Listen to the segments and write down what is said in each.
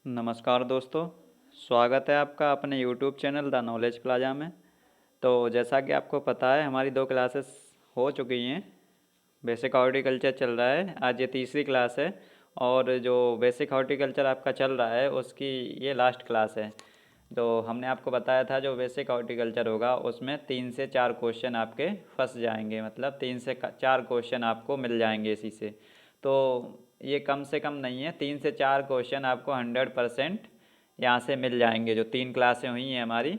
नमस्कार दोस्तों, स्वागत है आपका अपने YouTube channel the knowledge plaza में। तो जैसा कि आपको पता है हमारी 2 क्लासेस हो चुकी हैं। बेसिक हॉर्टिकल्चर चल रहा है, आज ये तीसरी क्लास है और जो बेसिक हॉर्टिकल्चर आपका चल रहा है उसकी ये लास्ट क्लास है। तो हमने आपको बताया था जो बेसिक हॉर्टिकल्चर होगा उसमें 3 से 4 क्वेश्चन आपके फंस जाएंगे, मतलब 3 से 4 क्वेश्चन आपको मिल जाएंगे इसी से। तो ये कम से कम नहीं है, 3 से 4 क्वेश्चन आपको 100% यहाँ से मिल जाएंगे। जो 3 क्लासें हुई हैं हमारी,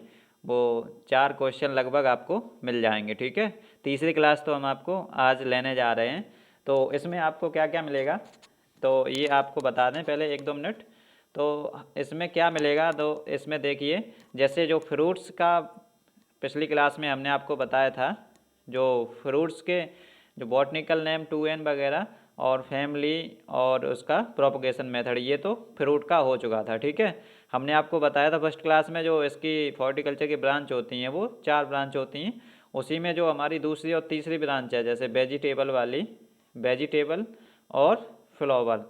वो 4 क्वेश्चन लगभग आपको मिल जाएंगे। ठीक है, तीसरी क्लास तो हम आपको आज लेने जा रहे हैं। तो इसमें आपको क्या क्या मिलेगा, तो ये आपको बता दें पहले 1-2 मिनट। तो इसमें क्या मिलेगा, तो इसमें देखिए जैसे जो फ्रूट्स का पिछली क्लास में हमने आपको बताया था, जो फ्रूट्स के जो बॉटनिकल नेम 2N वगैरह और फैमिली और उसका प्रोपगेशन मेथड, ये तो फ्रूट का हो चुका था। ठीक है, हमने आपको बताया था फर्स्ट क्लास में जो इसकी हॉर्टिकल्चर की ब्रांच होती हैं वो 4 ब्रांच होती हैं। उसी में जो हमारी दूसरी और तीसरी ब्रांच है, जैसे वेजिटेबल वाली, वेजिटेबल और फ्लावर,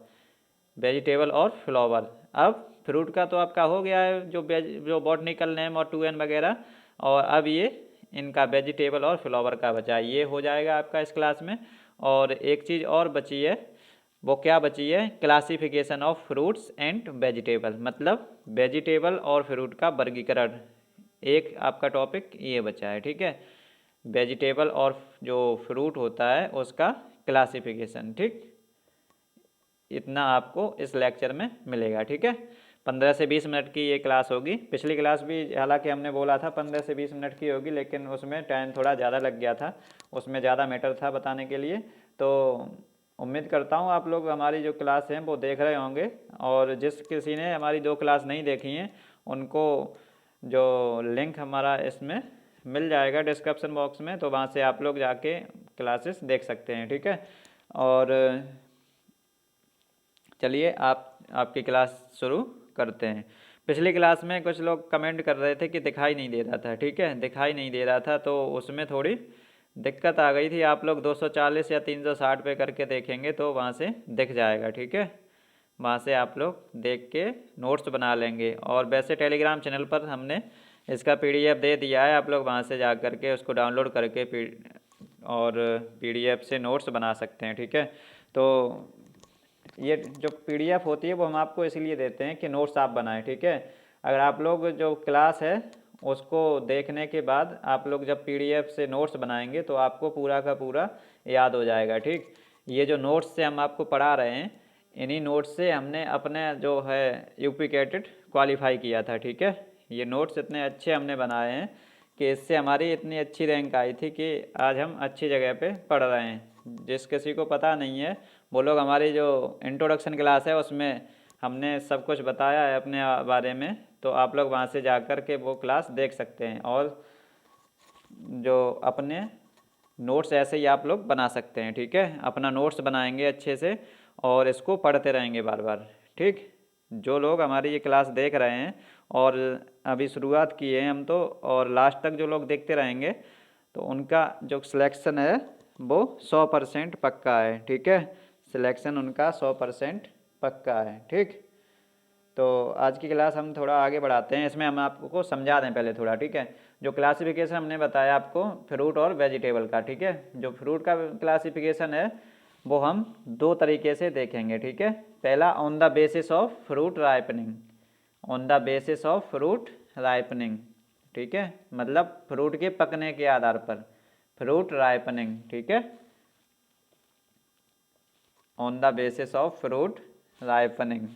वेजिटेबल और फ्लावर। अब फ्रूट का तो आपका हो गया है, जो बॉटनिकल नेम और 2N वगैरह, और अब ये इनका वेजिटेबल और फ्लावर का बचा है, ये हो जाएगा आपका इस क्लास में। और एक चीज़ और बची है, वो क्या बची है, classification of fruits and vegetable, मतलब वेजिटेबल और फ्रूट का वर्गीकरण, एक आपका टॉपिक ये बचा है। ठीक है, वेजिटेबल और जो फ्रूट होता है उसका क्लासिफिकेशन। ठीक, इतना आपको इस लेक्चर में मिलेगा। ठीक है, 15 से 20 मिनट की ये क्लास होगी। पिछली क्लास भी हालांकि हमने बोला था 15 से 20 मिनट की होगी, लेकिन उसमें टाइम थोड़ा ज़्यादा लग गया था, उसमें ज़्यादा मैटर था बताने के लिए। तो उम्मीद करता हूँ आप लोग हमारी जो क्लास हैं वो देख रहे होंगे, और जिस किसी ने हमारी 2 क्लास नहीं देखी हैं उनको जो लिंक हमारा इसमें मिल जाएगा डिस्क्रिप्शन बॉक्स में, तो वहाँ से आप लोग जाके क्लासेस देख सकते हैं। ठीक है, और चलिए आपकी क्लास शुरू करते हैं। पिछली क्लास में कुछ लोग कमेंट कर रहे थे कि दिखाई नहीं दे रहा था। ठीक है, दिखाई नहीं दे रहा था तो उसमें थोड़ी दिक्कत आ गई थी। आप लोग 240 या 360 पे करके देखेंगे तो वहाँ से दिख जाएगा। ठीक है, वहाँ से आप लोग देख के नोट्स बना लेंगे। और वैसे टेलीग्राम चैनल पर हमने इसका PDF दे दिया है, आप लोग वहाँ से जा कर के उसको डाउनलोड करके और PDF से नोट्स बना सकते हैं। ठीक है, तो ये जो PDF होती है वो हम आपको इसलिए देते हैं कि नोट्स आप बनाएं। ठीक है, अगर आप लोग जो क्लास है उसको देखने के बाद आप लोग जब PDF से नोट्स बनाएंगे तो आपको पूरा का पूरा याद हो जाएगा। ठीक, ये जो नोट्स से हम आपको पढ़ा रहे हैं, इन्हीं नोट्स से हमने अपने जो है UP कैटेट क्वालिफाई किया था। ठीक है, ये नोट्स इतने अच्छे हमने बनाए हैं कि इससे हमारी इतनी अच्छी रैंक आई थी कि आज हम अच्छी जगह पे पढ़ रहे हैं। जिस किसी को पता नहीं है वो लोग हमारी जो इंट्रोडक्शन क्लास है उसमें हमने सब कुछ बताया है अपने बारे में, तो आप लोग वहाँ से जा कर के वो क्लास देख सकते हैं। और जो अपने नोट्स ऐसे ही आप लोग बना सकते हैं। ठीक है, अपना नोट्स बनाएंगे अच्छे से और इसको पढ़ते रहेंगे बार बार। ठीक, जो लोग हमारी ये क्लास देख रहे हैं और अभी शुरुआत की है हम तो, और लास्ट तक जो लोग देखते रहेंगे तो उनका जो सिलेक्शन है वो 100% पक्का है। ठीक है, सिलेक्शन उनका 100% पक्का है। ठीक, तो आज की क्लास हम थोड़ा आगे बढ़ाते हैं, इसमें हम आपको समझा दें पहले थोड़ा। ठीक है, जो क्लासिफिकेशन हमने बताया आपको फ्रूट और वेजिटेबल का, ठीक है, जो फ्रूट का क्लासिफिकेशन है वो हम 2 तरीके से देखेंगे। ठीक है, पहला on the basis of fruit ripening, on the basis of fruit ripening. ठीक है, मतलब फ्रूट के पकने के आधार पर, फ्रूट राइपनिंग। ठीक है, on the basis of fruit ripening.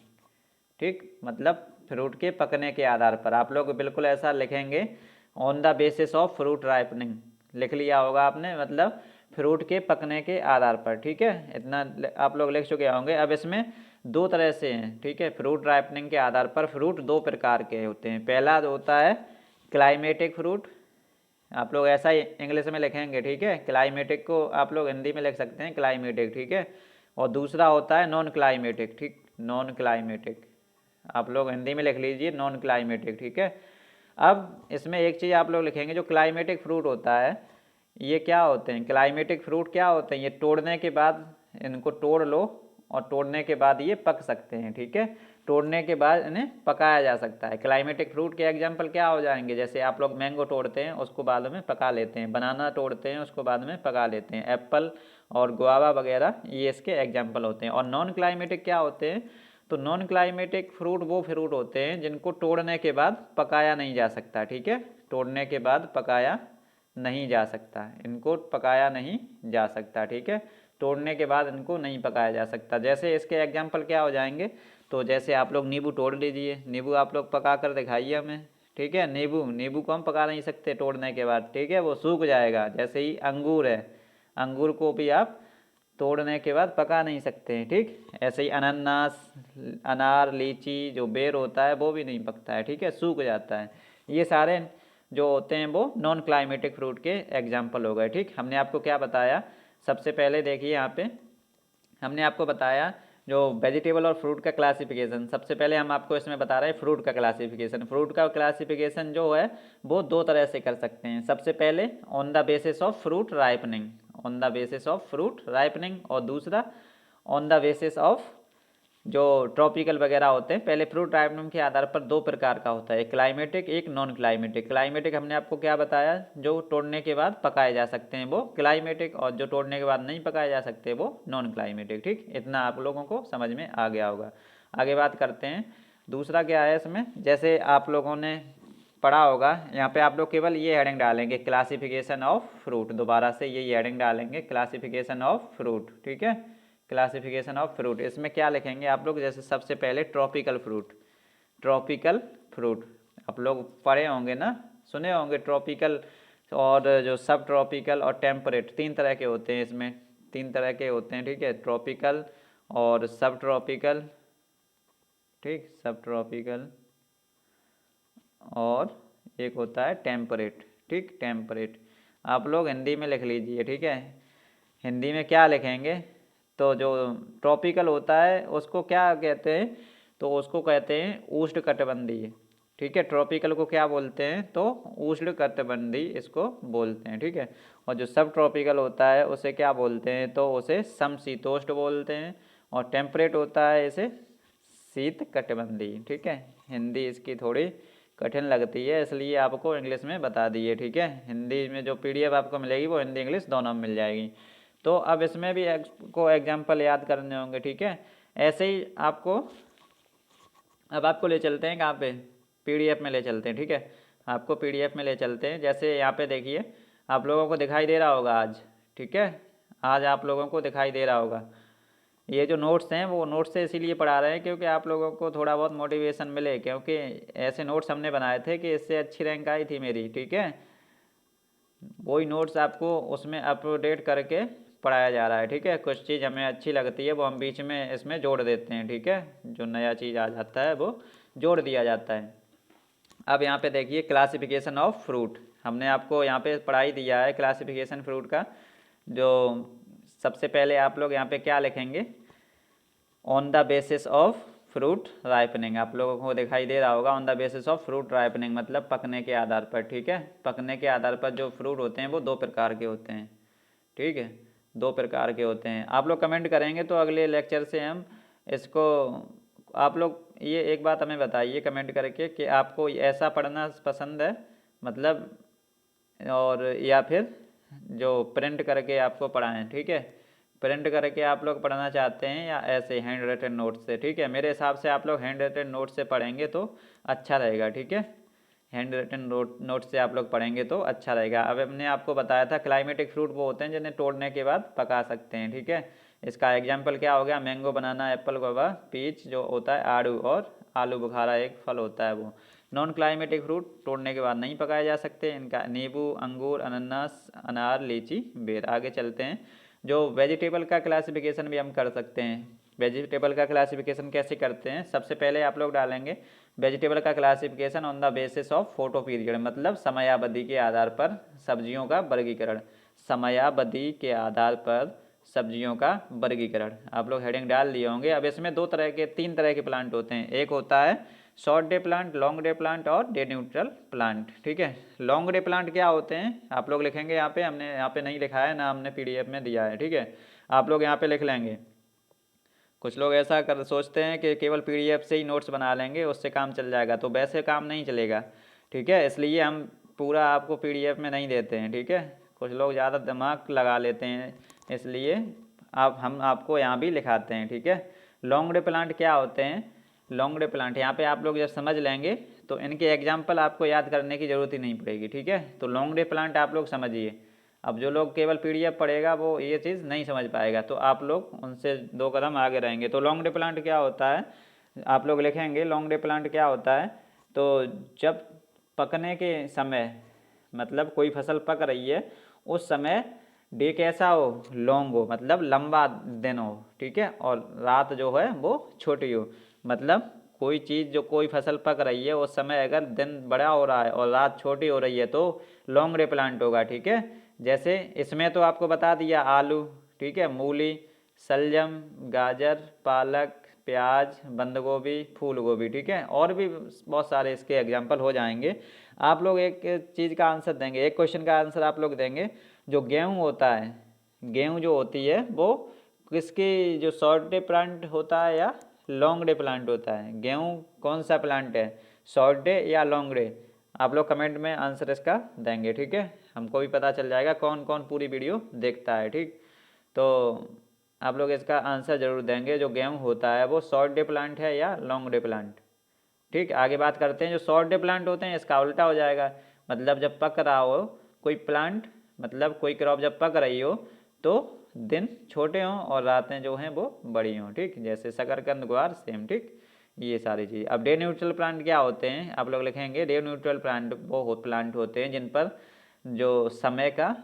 ठीक, मतलब फ्रूट के पकने के आधार पर। आप लोग बिल्कुल ऐसा लिखेंगे, on the basis of fruit ripening लिख लिया होगा आपने, मतलब फ्रूट के पकने के आधार पर। ठीक है, इतना आप लोग लिख चुके होंगे। अब इसमें 2 तरह से हैं। ठीक है, फ्रूट राइपनिंग के आधार पर फ्रूट 2 प्रकार के होते हैं। पहला होता है क्लाइमेटिक फ्रूट, आप लोग ऐसा ही इंग्लिश में लिखेंगे। ठीक है, क्लाइमेटिक को आप लोग हिंदी में लिख सकते हैं क्लाइमेटिक। ठीक है, और दूसरा होता है नॉन क्लाइमेटिक। ठीक, नॉन क्लाइमेटिक आप लोग हिंदी में लिख लीजिए, नॉन क्लाइमेटिक। ठीक है, अब इसमें एक चीज़ आप लोग लिखेंगे, जो क्लाइमेटिक फ्रूट होता है ये क्या होते हैं, क्लाइमेटिक फ्रूट क्या होते हैं, ये तोड़ने के बाद इनको तोड़ लो और तोड़ने के बाद ये पक सकते हैं। ठीक है, तोड़ने के बाद इन्हें पकाया जा सकता है। क्लाइमेटिक फ्रूट के एग्जाम्पल क्या हो जाएंगे, जैसे आप लोग मैंगो तोड़ते हैं उसको बाद में पका लेते हैं, बनाना तोड़ते हैं उसको बाद में पका लेते हैं, एप्पल और गुआवा वगैरह ये इसके एग्जाम्पल होते हैं। और नॉन क्लाइमेटिक क्या होते हैं, तो नॉन क्लाइमेटिक फ्रूट वो फ्रूट होते हैं जिनको तोड़ने के बाद पकाया नहीं जा सकता। ठीक है, तोड़ने के बाद पकाया नहीं जा सकता, इनको पकाया नहीं जा सकता। ठीक है, तोड़ने के बाद इनको नहीं पकाया जा सकता। जैसे इसके एग्जाम्पल क्या हो जाएंगे, तो जैसे आप लोग नींबू तोड़ लीजिए, नींबू आप लोग पका कर दिखाइए हमें। ठीक है, नींबू को हम पका नहीं सकते तोड़ने के बाद, ठीक है, वो सूख जाएगा। जैसे ही अंगूर है, अंगूर को भी आप तोड़ने के बाद पका नहीं सकते हैं। ठीक, ऐसे ही अनानास, अनार, लीची जो बेर होता है वो भी नहीं पकता है। ठीक है, सूख जाता है। ये सारे जो होते हैं वो नॉन क्लाइमेटिक फ्रूट के एग्जाम्पल हो गए। ठीक, हमने आपको क्या बताया, सबसे पहले देखिए यहाँ पे हमने आपको बताया जो वेजिटेबल और फ्रूट का क्लासिफिकेशन। सबसे पहले हम आपको इसमें बता रहे हैं फ्रूट का क्लासिफिकेशन। फ्रूट का क्लासिफिकेशन जो है वो दो तरह से कर सकते हैं। सबसे पहले on the basis of fruit ripening, on the basis of fruit ripening, और दूसरा ऑन द बेसिस ऑफ जो ट्रॉपिकल वगैरह होते हैं। पहले फ्रूट राइपनिंग के आधार पर दो प्रकार का होता है, एक क्लाइमेटिक एक नॉन क्लाइमेटिक। क्लाइमेटिक हमने आपको क्या बताया, जो तोड़ने के बाद पकाए जा सकते हैं वो क्लाइमेटिक, और जो तोड़ने के बाद नहीं पकाए जा सकते वो नॉन क्लाइमेटिक। ठीक, इतना आप लोगों को समझ में आ गया होगा। आगे बात करते हैं, दूसरा क्या है इसमें, जैसे आप लोगों ने पढ़ा होगा, यहाँ पे आप लोग केवल ये हेडिंग डालेंगे क्लासिफिकेशन ऑफ फ्रूट, दोबारा से ये हेडिंग डालेंगे क्लासिफिकेशन ऑफ फ्रूट। ठीक है, क्लासिफिकेशन ऑफ फ्रूट। इसमें क्या लिखेंगे आप लोग, जैसे सबसे पहले ट्रॉपिकल फ्रूट, ट्रॉपिकल फ्रूट आप लोग पढ़े होंगे ना, सुने होंगे। ट्रॉपिकल और जो सब ट्रॉपिकल और टेम्परेट, तीन तरह के होते हैं इसमें, तीन तरह के होते हैं। ठीक है, ट्रॉपिकल और सब ट्रॉपिकल, ठीक, सब ट्रॉपिकल, और एक होता है टेम्परेट। ठीक, टेम्परेट आप लोग हिंदी में लिख लीजिए। ठीक है, हिंदी में क्या लिखेंगे, तो जो ट्रॉपिकल होता है उसको क्या कहते हैं, तो उसको कहते हैं उष्णकटिबंधीय। ठीक है, ट्रॉपिकल को क्या बोलते हैं, तो उष्णकटिबंधीय इसको बोलते हैं। ठीक है, और जो सब ट्रॉपिकल होता है उसे क्या बोलते हैं, तो उसे समशीतोष्ण बोलते हैं, और टेम्परेट होता है इसे शीत कटिबंधीय। ठीक है, हिंदी इसकी थोड़ी कठिन लगती है इसलिए आपको इंग्लिश में बता दिए। ठीक है, हिंदी में जो पीडीएफ आपको मिलेगी वो हिंदी इंग्लिश दोनों में मिल जाएगी। तो अब इसमें भी को एग्जाम्पल याद करने होंगे। ठीक है, ऐसे ही आपको अब आपको ले चलते हैं कहाँ पे, पीडीएफ में ले चलते हैं। ठीक है, आपको पीडीएफ में ले चलते हैं। जैसे यहाँ पे देखिए आप लोगों को दिखाई दे रहा होगा आज। ठीक है, आज आप लोगों को दिखाई दे रहा होगा। ये जो नोट्स हैं वो नोट्स से इसीलिए पढ़ा रहे हैं क्योंकि आप लोगों को थोड़ा बहुत मोटिवेशन मिले, क्योंकि ऐसे नोट्स हमने बनाए थे कि इससे अच्छी रैंक आई थी मेरी। ठीक है, वही नोट्स आपको उसमें अपडेट करके पढ़ाया जा रहा है। ठीक है, कुछ चीज़ हमें अच्छी लगती है वो हम बीच में इसमें जोड़ देते हैं। ठीक है, जो नया चीज़ आ जाता है वो जोड़ दिया जाता है। अब यहाँ पे देखिए क्लासिफिकेशन ऑफ फ्रूट, हमने आपको यहाँ पे पढ़ाई दिया है क्लासिफिकेशन फ्रूट का। जो सबसे पहले आप लोग यहाँ पे क्या लिखेंगे, on the basis of fruit ripening. आप लोगों को दिखाई दे रहा होगा on the basis of fruit ripening, मतलब पकने के आधार पर। ठीक है, पकने के आधार पर जो फ्रूट होते हैं वो दो प्रकार के होते हैं। ठीक है, दो प्रकार के होते हैं। आप लोग कमेंट करेंगे तो अगले लेक्चर से हम इसको, आप लोग ये एक बात हमें बताइए कमेंट करके कि आपको ऐसा पढ़ना पसंद है, मतलब, और या फिर जो प्रिंट करके आपको पढ़ाएं। ठीक है, प्रिंट करके आप लोग पढ़ना चाहते हैं या ऐसे हैंड रिटन नोट से। ठीक है, मेरे हिसाब से आप लोग हैंड रिटन नोट से पढ़ेंगे तो अच्छा रहेगा। ठीक है, हैंड रिटन नोट से आप लोग पढ़ेंगे तो अच्छा रहेगा। अब हमने आपको बताया था क्लाइमेटिक फ्रूट वो होते हैं जिन्हें तोड़ने के बाद पका सकते हैं। ठीक है, इसका एग्जाम्पल क्या हो गया, मैंगो, बनाना, एप्पल, गुआवा, पीच जो होता है, आड़ू, और आलू बुखारा एक फल होता है वो। नॉन क्लाइमेटिक फ्रूट तोड़ने के बाद नहीं पकाए जा सकते, इनका नींबू, अंगूर, अनानास, अनार, लीची, बेर। आगे चलते हैं, जो वेजिटेबल का क्लासिफिकेशन भी हम कर सकते हैं। वेजिटेबल का क्लासिफिकेशन कैसे करते हैं, सबसे पहले आप लोग डालेंगे वेजिटेबल का classification on the basis of photo period, मतलब समयावधि के आधार पर सब्जियों का वर्गीकरण। समयावधि के आधार पर सब्जियों का वर्गीकरण आप लोग हेडिंग डाल दिए होंगे। अब इसमें दो तरह के, तीन तरह के प्लांट होते हैं। एक होता है short day plant, long day plant और डे न्यूट्रल प्लांट। ठीक है, लॉन्ग डे प्लांट क्या होते हैं आप लोग लिखेंगे यहाँ पे, हमने यहाँ पे नहीं लिखा है ना, हमने पीडीएफ में दिया है। ठीक है, आप लोग यहाँ पे लिख लेंगे कुछ लोग ऐसा कर सोचते हैं कि केवल पीडीएफ से ही नोट्स बना लेंगे, उससे काम चल जाएगा, तो वैसे काम नहीं चलेगा, ठीक है। इसलिए हम पूरा आपको पीडीएफ में नहीं देते हैं, ठीक है। कुछ लोग ज़्यादा दिमाग लगा लेते हैं, इसलिए हम आपको यहाँ भी लिखाते हैं, ठीक है। लॉन्ग डे प्लांट क्या होते हैं? लॉन्ग डे प्लांट यहाँ पे आप लोग जब समझ लेंगे तो इनके एग्जाम्पल आपको याद करने की ज़रूरत ही नहीं पड़ेगी, ठीक है। तो लॉन्ग डे प्लांट आप लोग समझिए। अब जो लोग केवल पीडीएफ पढ़ेगा वो ये चीज़ नहीं समझ पाएगा, तो आप लोग उनसे 2 कदम आगे रहेंगे। तो लॉन्ग डे प्लांट क्या होता है, आप लोग लिखेंगे लॉन्ग डे प्लांट क्या होता है। तो जब पकने के समय, मतलब कोई फसल पक रही है उस समय डे कैसा हो, लॉन्ग हो, मतलब लंबा दिन हो, ठीक है, और रात जो है वो छोटी हो। मतलब कोई चीज़ जो कोई फसल पक रही है उस समय अगर दिन बड़ा हो रहा है और रात छोटी हो रही है तो लॉन्ग डे प्लांट होगा, ठीक है। जैसे इसमें तो आपको बता दिया आलू, ठीक है, मूली, शलजम, गाजर, पालक, प्याज, बंद गोभी, फूल गोभी, ठीक है, और भी बहुत सारे इसके एग्जाम्पल हो जाएंगे। आप लोग एक चीज़ का आंसर देंगे, एक क्वेश्चन का आंसर आप लोग देंगे। जो गेहूँ होता है, गेहूँ जो होती है वो किसकी, जो शॉर्ट डे प्लांट होता है या लॉन्ग डे प्लांट होता है? गेहूँ कौन सा प्लांट है, शॉर्ट डे या लॉन्ग डे? आप लोग कमेंट में आंसर इसका देंगे, ठीक है। हमको भी पता चल जाएगा कौन कौन पूरी वीडियो देखता है, ठीक। तो आप लोग इसका आंसर ज़रूर देंगे, जो गेहूँ होता है वो शॉर्ट डे प्लांट है या लॉन्ग डे प्लांट, ठीक। आगे बात करते हैं, जो शॉर्ट डे प्लांट होते हैं इसका उल्टा हो जाएगा। मतलब जब पक रहा हो कोई प्लांट, मतलब कोई क्रॉप जब पक रही हो तो दिन छोटे हों और रातें जो हैं वो बड़ी हों, ठीक। जैसे शकरकंद, ग्वार, सेम, ठीक, ये सारी चीज़। अब डे न्यूट्रल प्लांट क्या होते हैं, आप लोग लिखेंगे डे न्यूट्रल प्लांट वो प्लांट होते हैं जिन पर जो समय का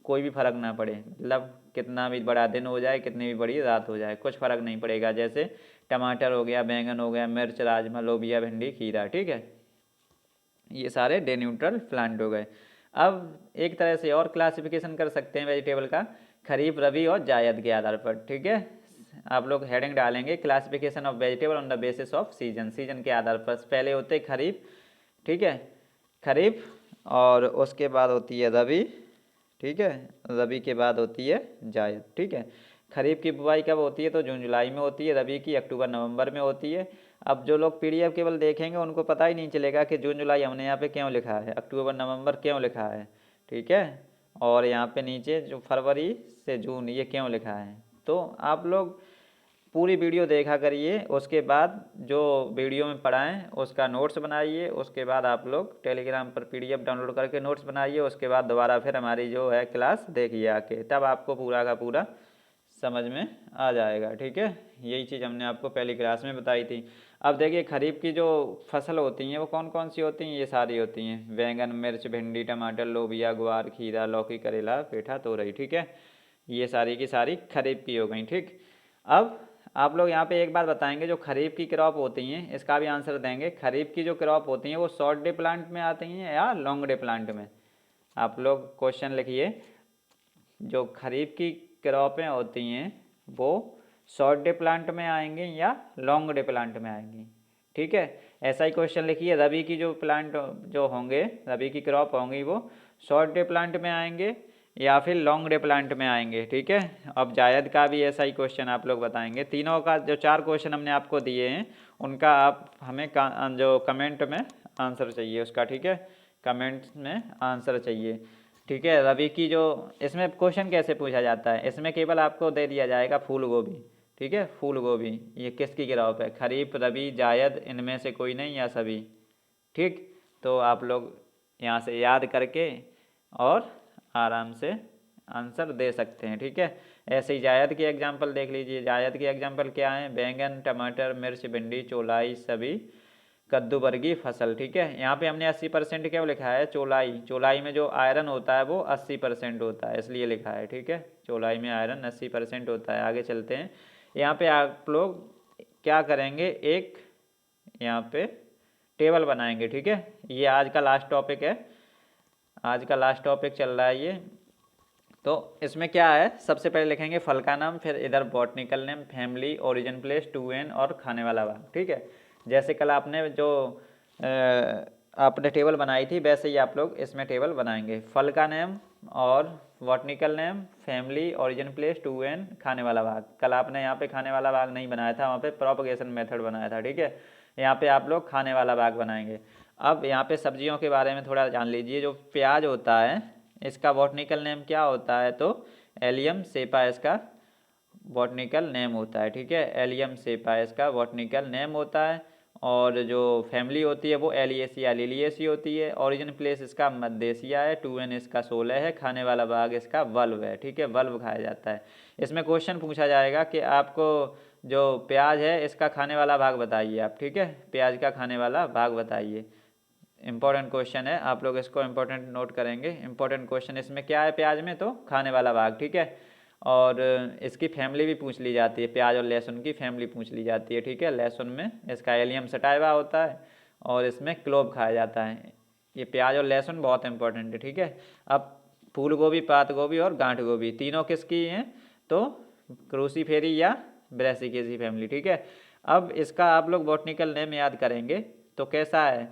कोई भी फर्क ना पड़े, मतलब कितना भी बड़ा दिन हो जाए, कितनी भी बड़ी रात हो जाए, कुछ फर्क नहीं पड़ेगा। जैसे टमाटर हो गया, बैंगन हो गया, मिर्च, राजमा, लोबिया, भिंडी, खीरा, ठीक है, ये सारे डे न्यूट्रल प्लांट हो गए। अब एक तरह से और क्लासिफिकेशन कर सकते हैं वेजिटेबल का, खरीफ, रबी और जायद के आधार पर, ठीक है। आप लोग हेडिंग डालेंगे classification of vegetable on the basis off season, season के आधार पर। पहले होते हैं खरीफ, ठीक है, खरीफ, और उसके बाद होती है रबी, ठीक है, रबी के बाद होती है जायद, ठीक है। खरीफ की बुआई कब होती है, तो जून जुलाई में होती है, रबी की अक्टूबर नवंबर में होती है। अब जो लोग पीडीएफ केवल देखेंगे उनको पता ही नहीं चलेगा कि जून जुलाई हमने यहाँ पे क्यों लिखा है, अक्टूबर नवंबर क्यों लिखा है, ठीक है, और यहाँ पे नीचे जो फरवरी से जून ये क्यों लिखा है। तो आप लोग पूरी वीडियो देखा करिए, उसके बाद जो वीडियो में पढ़ाएं उसका नोट्स बनाइए, उसके बाद आप लोग टेलीग्राम पर पीडीएफ डाउनलोड करके नोट्स बनाइए, उसके बाद दोबारा फिर हमारी जो है क्लास देखिए आके, तब आपको पूरा का पूरा समझ में आ जाएगा, ठीक है। यही चीज़ हमने आपको पहली क्लास में बताई थी। अब देखिए खरीफ की जो फसल होती हैं वो कौन कौन सी होती हैं, ये सारी होती हैं, बैंगन, मिर्च, भिंडी, टमाटर, लोबिया, ग्वार, खीरा, लौकी, करेला, पेठा, तोरई, ठीक है, ये सारी की सारी खरीफ की हो गई, ठीक। अब आप लोग यहाँ पे एक बात बताएंगे, जो खरीफ की क्रॉप होती हैं इसका भी आंसर देंगे। खरीफ की जो क्रॉप होती हैं वो शॉर्ट डे प्लांट में आती हैं या लॉन्ग डे प्लांट में? आप लोग क्वेश्चन लिखिए, जो खरीफ की क्रॉपें होती हैं वो शॉर्ट डे प्लांट में आएंगी या लॉन्ग डे प्लांट में आएंगी, ठीक है। ऐसा ही क्वेश्चन लिखिए, रबी की जो प्लांट जो होंगे, रबी की क्रॉप होंगी वो शॉर्ट डे प्लांट में आएंगे या फिर लॉन्ग डे प्लांट में आएंगे, ठीक है। अब जायद का भी ऐसा ही क्वेश्चन आप लोग बताएंगे। तीनों का जो 4 क्वेश्चन हमने आपको दिए हैं उनका आप हमें जो कमेंट में आंसर चाहिए उसका, ठीक है, कमेंट में आंसर चाहिए, ठीक है। रबी की जो, इसमें क्वेश्चन कैसे पूछा जाता है, इसमें केवल आपको दे दिया जाएगा फूल गोभी, ठीक है, फूल गोभी ये किसकी क्रॉप है, खरीफ, रबी, जायद, इनमें से कोई नहीं या सभी, ठीक। तो आप लोग यहाँ से याद करके और आराम से आंसर दे सकते हैं, ठीक है। ऐसे ही जायद की एग्जांपल देख लीजिए, जायद की एग्जांपल क्या है, बैंगन, टमाटर, मिर्च, भिंडी, चौलाई, सभी कद्दू वर्गीय फसल, ठीक है। यहाँ पे हमने 80% क्यों लिखा है, चौलाई, चौलाई में जो आयरन होता है वो 80% होता है इसलिए लिखा है, ठीक है, चौलाई में आयरन 80% होता है। आगे चलते हैं, यहाँ पे आप लोग क्या करेंगे, एक यहाँ पे टेबल बनाएंगे, ठीक है। ये आज का लास्ट टॉपिक है, आज का लास्ट टॉपिक चल रहा है ये। तो इसमें क्या है, सबसे पहले लिखेंगे फल का नाम, फिर इधर botanical name, family, origin place, 2n और खाने वाला भाग, ठीक है। जैसे कल आपने जो आपने टेबल बनाई थी वैसे ही आप लोग इसमें टेबल बनाएंगे, फल का नेम और botanical name, family, origin place, two N, खाने वाला भाग। कल आपने यहाँ पे खाने वाला भाग नहीं बनाया था, वहाँ पे प्रोपगेशन मेथड बनाया था, ठीक है। यहाँ पे आप लोग खाने वाला भाग बनाएंगे। अब यहाँ पे सब्जियों के बारे में थोड़ा जान लीजिए। जो प्याज होता है इसका बॉटनिकल नेम क्या होता है, तो एलियम सेपा इसका बॉटनिकल नेम होता है, ठीक है। एलियम सेपा इसका बॉटनिकल नेम होता है। और जो फैमिली होती है वो एलियेसिया लिलियेसी होती है। ओरिजिन प्लेस इसका मध्य एशिया है। टू एन इसका 16 है। खाने वाला भाग इसका वल्व है, ठीक है। वल्व खाया जाता है। इसमें क्वेश्चन पूछा जाएगा कि आपको जो प्याज है इसका खाने वाला भाग बताइए आप, ठीक है। प्याज का खाने वाला भाग बताइए। इंपॉर्टेंट क्वेश्चन है, आप लोग इसको इंपॉर्टेंट नोट करेंगे। इंपॉर्टेंट क्वेश्चन इसमें क्या है, प्याज में तो खाने वाला भाग, ठीक है। और इसकी फैमिली भी पूछ ली जाती है, प्याज और लहसुन की फैमिली पूछ ली जाती है, ठीक है। लहसुन में इसका एलियम सटाइवा होता है और इसमें क्लोव खाया जाता है। ये प्याज और लहसुन बहुत इंपॉर्टेंट है, ठीक है। अब फूल गोभी, पात गोभी और गांठ गोभी तीनों किसकी हैं, तो क्रूसीफेरी या ब्रैसिकेसी फैमिली, ठीक है। अब इसका आप लोग बॉटनिकल नेम याद करेंगे तो कैसा है,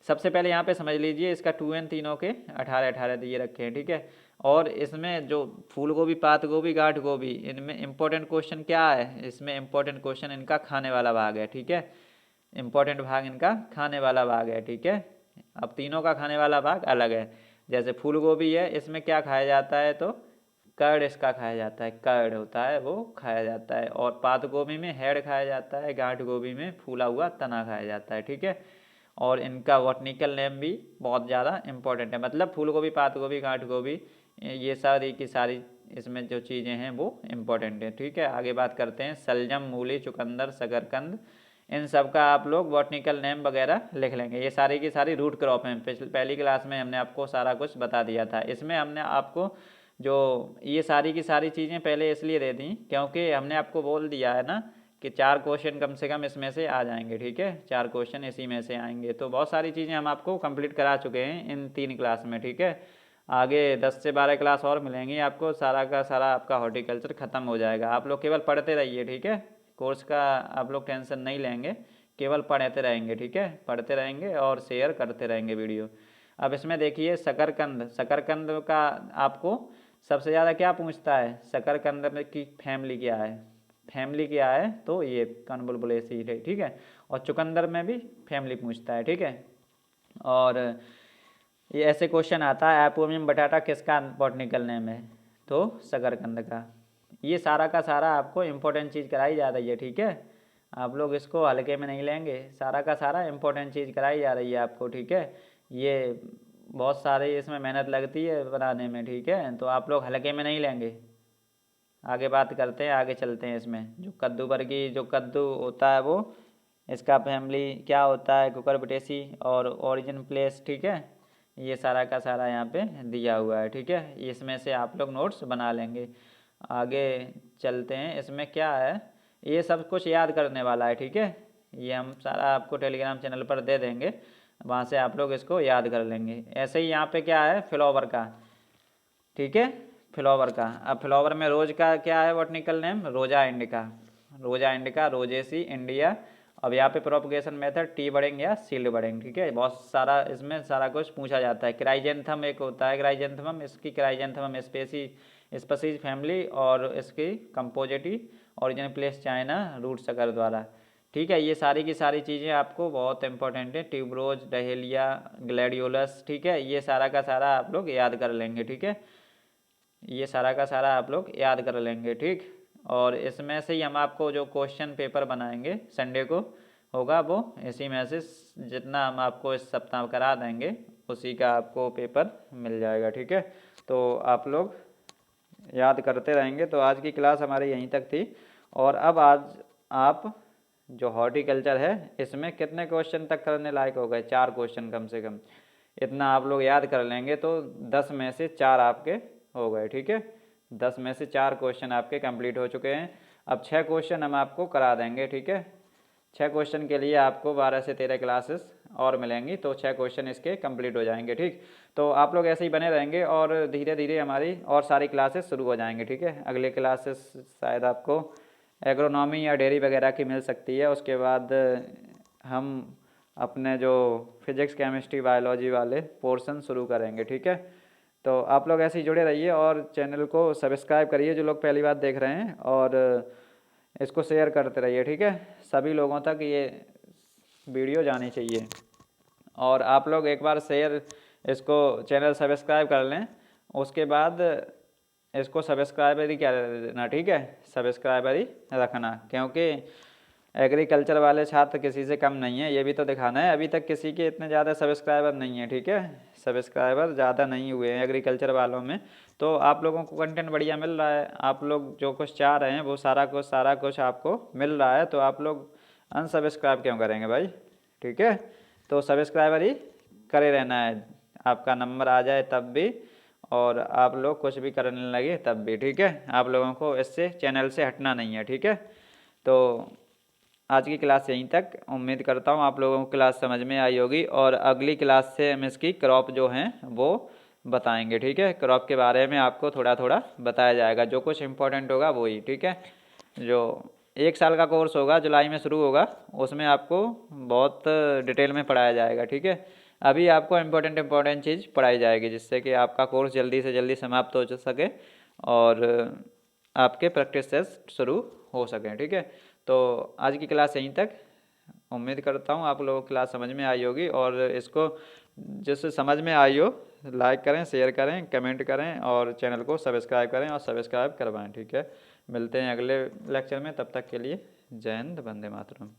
सबसे पहले यहाँ पे समझ लीजिए इसका 2n तीनों के 18-18 दिए रखे हैं, ठीक है। और इसमें जो फूल गोभी, पात गोभी, गांठ गोभी, इनमें इंपॉर्टेंट क्वेश्चन क्या है, इसमें इंपॉर्टेंट क्वेश्चन इनका खाने वाला भाग है, ठीक है। इंपॉर्टेंट भाग इनका खाने वाला भाग है, ठीक है। अब तीनों का खाने वाला भाग अलग है। जैसे फूल गोभी है, इसमें क्या खाया जाता है, तो कर्ड इसका खाया जाता है, कर्ड होता है वो खाया जाता है। और पात गोभी में हेड खाया जाता है। गांठ गोभी में फूला हुआ तना खाया जाता है, ठीक है। और इनका बॉटनिकल नेम भी बहुत ज़्यादा इंपॉर्टेंट है। मतलब फूल गोभी, पात गोभी, गांठ गोभी, ये सारी की सारी इसमें जो चीज़ें हैं वो इम्पोर्टेंट है, ठीक है। आगे बात करते हैं सलजम, मूली, चुकंदर, शकरकंद, इन सब का आप लोग बॉटनिकल नेम वगैरह लिख लेंगे। ये सारी की सारी रूट क्रॉप हैं। पहली क्लास में हमने आपको सारा कुछ बता दिया था। इसमें हमने आपको जो ये सारी की सारी चीज़ें पहले इसलिए दे दी क्योंकि हमने आपको बोल दिया है ना कि 4 क्वेश्चन कम से कम इसमें से आ जाएंगे, ठीक है। 4 क्वेश्चन इसी में से आएंगे। तो बहुत सारी चीज़ें हम आपको कंप्लीट करा चुके हैं इन 3 क्लास में, ठीक है। आगे 10 से 12 क्लास और मिलेंगी आपको, सारा का सारा आपका हॉर्टिकल्चर ख़त्म हो जाएगा। आप लोग केवल पढ़ते रहिए, ठीक है। कोर्स का आप लोग टेंशन नहीं लेंगे, केवल पढ़ते रहेंगे, ठीक है। पढ़ते रहेंगे और शेयर करते रहेंगे वीडियो। अब इसमें देखिए शकरकंद, शकरकंद का आपको सबसे ज़्यादा क्या पूछता है, शकरकंद में की फैमिली क्या है, फैमिली क्या है, तो ये कनबुलबुलेसी है, ठीक है। और चुकंदर में भी फैमिली पूछता है, ठीक है। और ये ऐसे क्वेश्चन आता है एपोमियम बटाटा किसका बॉटनिकल नेम है, तो शकरकंद का। ये सारा का सारा आपको इम्पोर्टेंट चीज़ कराई जा रही है, ठीक है। आप लोग इसको हल्के में नहीं लेंगे, सारा का सारा इम्पोर्टेंट चीज़ कराई जा रही है आपको, ठीक है। ये बहुत सारे इसमें मेहनत लगती है बनाने में, ठीक है। तो आप लोग हल्के में नहीं लेंगे। आगे बात करते हैं, आगे चलते हैं। इसमें जो कद्दू वर्गी जो कद्दू होता है वो इसका फैमिली क्या होता है, कुकुरबिटेसी और ओरिजिन प्लेस, ठीक है। ये सारा का सारा यहाँ पे दिया हुआ है, ठीक है। इसमें से आप लोग नोट्स बना लेंगे। आगे चलते हैं। इसमें क्या है, ये सब कुछ याद करने वाला है, ठीक है। ये हम सारा आपको टेलीग्राम चैनल पर दे देंगे, वहाँ से आप लोग इसको याद कर लेंगे। ऐसे ही यहाँ पे क्या है, फ्लावर का, ठीक है। फ्लावर का, अब फ्लावर में रोज का क्या है botanical name, Rosa indica, Rosa indica, Rosaceae India. अब यहाँ पे प्रोपगेशन मेथड टी बडिंग या सील्ड बडिंग, ठीक है। बहुत सारा इसमें सारा कुछ पूछा जाता है। क्राइजेंथम एक होता है, क्राइजेंथम, इसकी क्राइजेंथम स्पेसीज फैमिली और इसकी compositae origin place China, root sucker द्वारा, ठीक है। ये सारी की सारी चीज़ें आपको बहुत इंपॉर्टेंट है। ट्यूबरोज, डहेलिया, ग्लैडियोलस, ठीक है। ये सारा का सारा आप लोग याद कर लेंगे, ठीक है। ये सारा का सारा आप लोग याद कर लेंगे, ठीक। और इसमें से ही हम आपको जो क्वेश्चन पेपर बनाएंगे संडे को होगा वो इसी में से जितना हम आपको इस सप्ताह करा देंगे उसी का आपको पेपर मिल जाएगा, ठीक है। तो आप लोग याद करते रहेंगे। तो आज की क्लास हमारी यहीं तक थी। और अब आज आप जो हॉर्टिकल्चर है इसमें कितने क्वेश्चन तक करने लायक हो गए, 4 क्वेश्चन कम से कम। इतना आप लोग याद कर लेंगे तो 10 में से 4 आपके हो गए, ठीक है। 10 में से 4 क्वेश्चन आपके कंप्लीट हो चुके हैं। अब 6 क्वेश्चन हम आपको करा देंगे, ठीक है। 6 क्वेश्चन के लिए आपको 12 से 13 क्लासेस और मिलेंगी, तो 6 क्वेश्चन इसके कंप्लीट हो जाएंगे, ठीक। तो आप लोग ऐसे ही बने रहेंगे और धीरे धीरे हमारी और सारी क्लासेस शुरू हो जाएंगी, ठीक है। अगले क्लासेस शायद आपको एग्रोनॉमी या डेयरी वगैरह की मिल सकती है। उसके बाद हम अपने जो फिजिक्स, केमिस्ट्री, बायोलॉजी वाले पोर्शन शुरू करेंगे, ठीक है। तो आप लोग ऐसे ही जुड़े रहिए और चैनल को सब्सक्राइब करिए जो लोग पहली बार देख रहे हैं, और इसको शेयर करते रहिए, ठीक है। सभी लोगों तक ये वीडियो जानी चाहिए। और आप लोग एक बार शेयर, इसको चैनल सब्सक्राइब कर लें, उसके बाद इसको सब्सक्राइबर ही क्या देना, ठीक है, सब्सक्राइबर ही रखना, क्योंकि एग्रीकल्चर वाले छात्र किसी से कम नहीं है, ये भी तो दिखाना है। अभी तक किसी के इतने ज़्यादा सब्सक्राइबर नहीं है, ठीक है, सब्सक्राइबर ज़्यादा नहीं हुए हैं एग्रीकल्चर वालों में। तो आप लोगों को कंटेंट बढ़िया मिल रहा है, आप लोग जो कुछ चाह रहे हैं वो सारा कुछ आपको मिल रहा है, तो आप लोग अनसब्सक्राइब क्यों करेंगे भाई, ठीक है। तो सब्सक्राइबर ही करे रहना है, आपका नंबर आ जाए तब भी, और आप लोग कुछ भी करने लगे तब भी, ठीक है। आप लोगों को इससे चैनल से हटना नहीं है, ठीक है। तो आज की क्लास यहीं तक, उम्मीद करता हूँ आप लोगों को क्लास समझ में आई होगी, और अगली क्लास से हम इसकी क्रॉप जो हैं वो बताएंगे, ठीक है। क्रॉप के बारे में आपको थोड़ा थोड़ा बताया जाएगा, जो कुछ इम्पोर्टेंट होगा वही, ठीक है। जो 1 साल का कोर्स होगा, जुलाई में शुरू होगा, उसमें आपको बहुत डिटेल में पढ़ाया जाएगा, ठीक है। अभी आपको इम्पोर्टेंट चीज़ पढ़ाई जाएगी, जिससे कि आपका कोर्स जल्दी से जल्दी समाप्त हो सके और आपके प्रैक्टिस टेस्ट शुरू हो सकें, ठीक है। तो आज की क्लास यहीं तक, उम्मीद करता हूँ आप लोगों को क्लास समझ में आई होगी, और इसको जिससे समझ में आई हो लाइक करें, शेयर करें, कमेंट करें, और चैनल को सब्सक्राइब करें और सब्सक्राइब करवाएं, ठीक है। मिलते हैं अगले लेक्चर में, तब तक के लिए जय हिंद, वंदे मातरम।